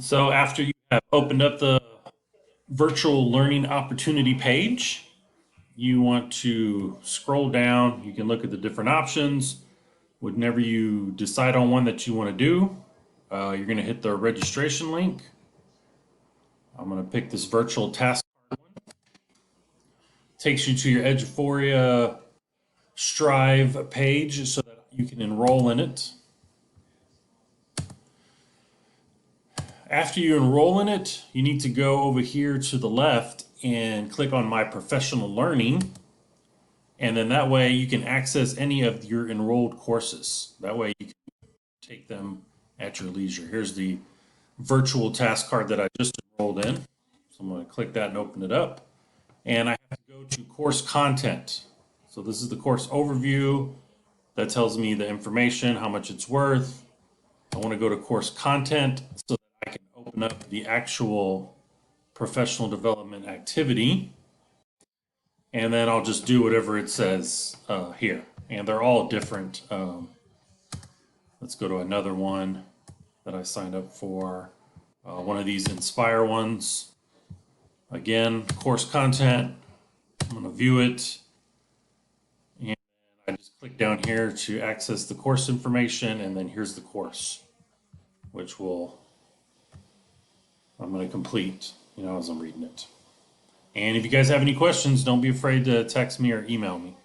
So after you have opened up the virtual learning opportunity page, you want to scroll down. You can look at the different options. Whenever you decide on one that you want to do, you're going to hit the registration link. I'm going to pick this virtual task. Takes you to your Eduphoria Strive page so that you can enroll in it. After you enroll in it, you need to go over here to the left and click on My Professional Learning. And then that way you can access any of your enrolled courses. That way you can take them at your leisure. Here's the virtual task card that I just enrolled in. So I'm going to click that and open it up. And I have to go to course content. So this is the course overview. That tells me the information, how much it's worth. I want to go to course content so that I can open up the actual professional development activity. And then I'll just do whatever it says here. And they're all different. Let's go to another one that I signed up for. One of these Inspire ones. Again, course content. I'm going to view it. And I just click down here to access the course information. And then here's the course, which I'm going to complete, as I'm reading it. And if you guys have any questions, don't be afraid to text me or email me.